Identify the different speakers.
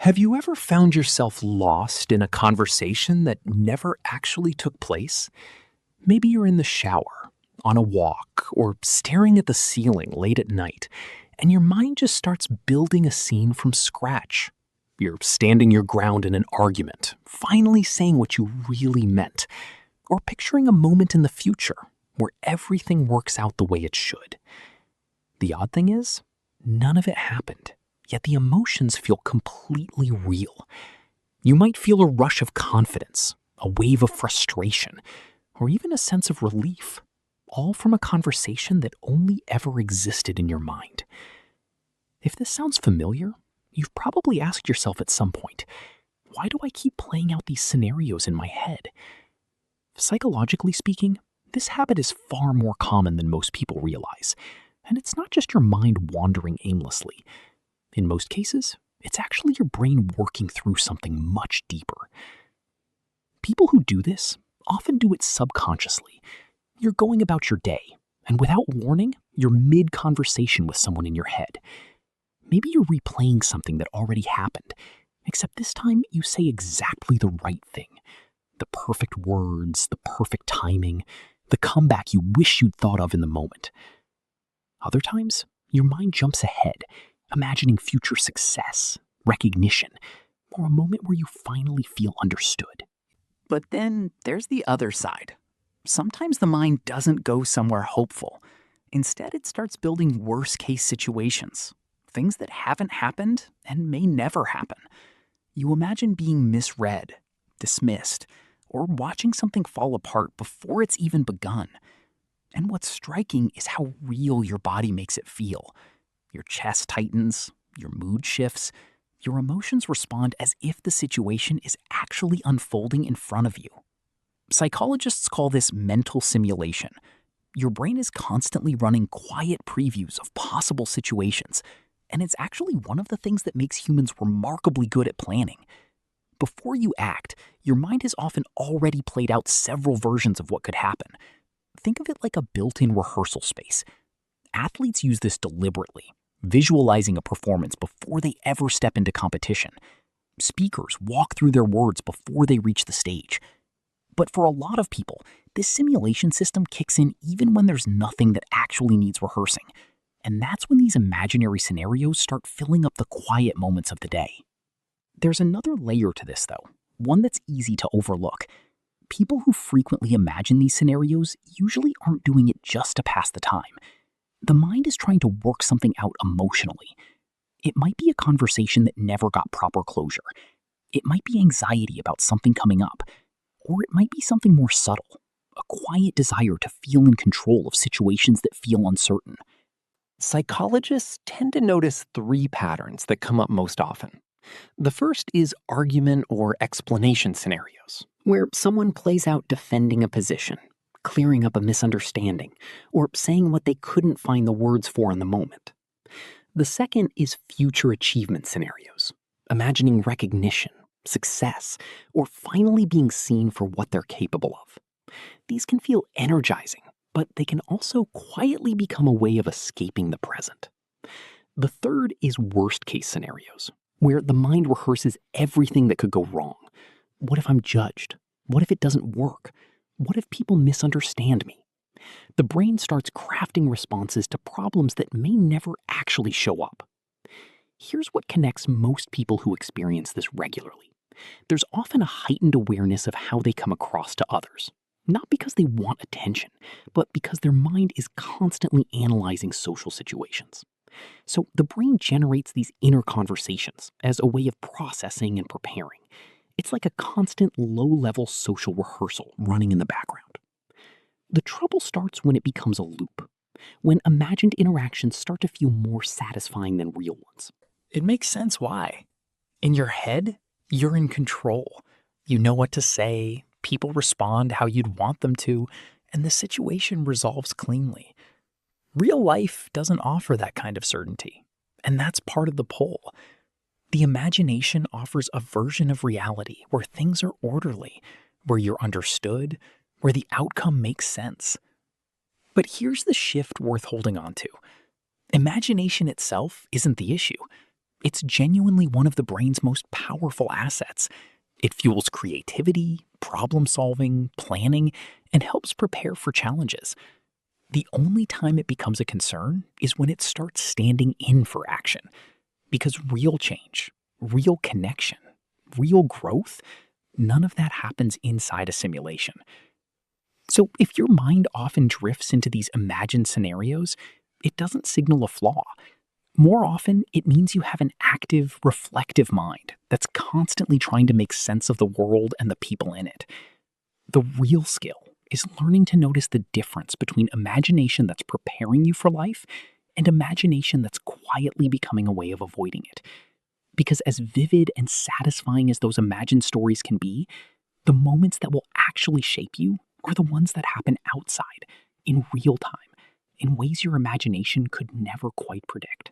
Speaker 1: Have you ever found yourself lost in a conversation that never actually took place? Maybe you're in the shower, on a walk, or staring at the ceiling late at night, and your mind just starts building a scene from scratch. You're standing your ground in an argument, finally saying what you really meant, or picturing a moment in the future where everything works out the way it should. The odd thing is, none of it happened. Yet the emotions feel completely real. You might feel a rush of confidence, a wave of frustration, or even a sense of relief, all from a conversation that only ever existed in your mind. If this sounds familiar, you've probably asked yourself at some point, why do I keep playing out these scenarios in my head? Psychologically speaking, this habit is far more common than most people realize, and it's not just your mind wandering aimlessly. In most cases, it's actually your brain working through something much deeper. People who do this often do it subconsciously. You're going about your day, and without warning, you're mid-conversation with someone in your head. Maybe you're replaying something that already happened, except this time you say exactly the right thing. The perfect words, the perfect timing, the comeback you wish you'd thought of in the moment. Other times, your mind jumps ahead, imagining future success, recognition, or a moment where you finally feel understood.
Speaker 2: But then there's the other side. Sometimes the mind doesn't go somewhere hopeful. Instead, it starts building worst-case situations, things that haven't happened and may never happen. You imagine being misread, dismissed, or watching something fall apart before it's even begun. And what's striking is how real your body makes it feel. Your chest tightens, your mood shifts, your emotions respond as if the situation is actually unfolding in front of you. Psychologists call this mental simulation. Your brain is constantly running quiet previews of possible situations, and it's actually one of the things that makes humans remarkably good at planning. Before you act, your mind has often already played out several versions of what could happen. Think of it like a built-in rehearsal space. Athletes use this deliberately, visualizing a performance before they ever step into competition. Speakers walk through their words before they reach the stage. But for a lot of people, this simulation system kicks in even when there's nothing that actually needs rehearsing. And that's when these imaginary scenarios start filling up the quiet moments of the day. There's another layer to this, though, one that's easy to overlook. People who frequently imagine these scenarios usually aren't doing it just to pass the time. The mind is trying to work something out emotionally. It might be a conversation that never got proper closure. It might be anxiety about something coming up. Or it might be something more subtle, a quiet desire to feel in control of situations that feel uncertain.
Speaker 3: Psychologists tend to notice three patterns that come up most often. The first is argument or explanation scenarios, where someone plays out defending a position, clearing up a misunderstanding, or saying what they couldn't find the words for in the moment. The second is future achievement scenarios, imagining recognition, success, or finally being seen for what they're capable of. These can feel energizing, but they can also quietly become a way of escaping the present. The third is worst-case scenarios, where the mind rehearses everything that could go wrong. What if I'm judged? What if it doesn't work? What if people misunderstand me? The brain starts crafting responses to problems that may never actually show up. Here's what connects most people who experience this regularly. There's often a heightened awareness of how they come across to others, not because they want attention, but because their mind is constantly analyzing social situations. So the brain generates these inner conversations as a way of processing and preparing. It's like a constant low-level social rehearsal running in the background. The trouble starts when it becomes a loop, when imagined interactions start to feel more satisfying than real ones.
Speaker 2: It makes sense why. In your head, you're in control. You know what to say, people respond how you'd want them to, and the situation resolves cleanly. Real life doesn't offer that kind of certainty, and that's part of the pull. The imagination offers a version of reality where things are orderly, where you're understood, where the outcome makes sense. But here's the shift worth holding on to. Imagination itself isn't the issue. It's genuinely one of the brain's most powerful assets. It fuels creativity, problem solving, planning, and helps prepare for challenges. The only time it becomes a concern is when it starts standing in for action. Because real change, real connection, real growth, none of that happens inside a simulation. So if your mind often drifts into these imagined scenarios, it doesn't signal a flaw. More often, it means you have an active, reflective mind that's constantly trying to make sense of the world and the people in it. The real skill is learning to notice the difference between imagination that's preparing you for life and imagination that's quietly becoming a way of avoiding it. Because as vivid and satisfying as those imagined stories can be, the moments that will actually shape you are the ones that happen outside, in real time, in ways your imagination could never quite predict.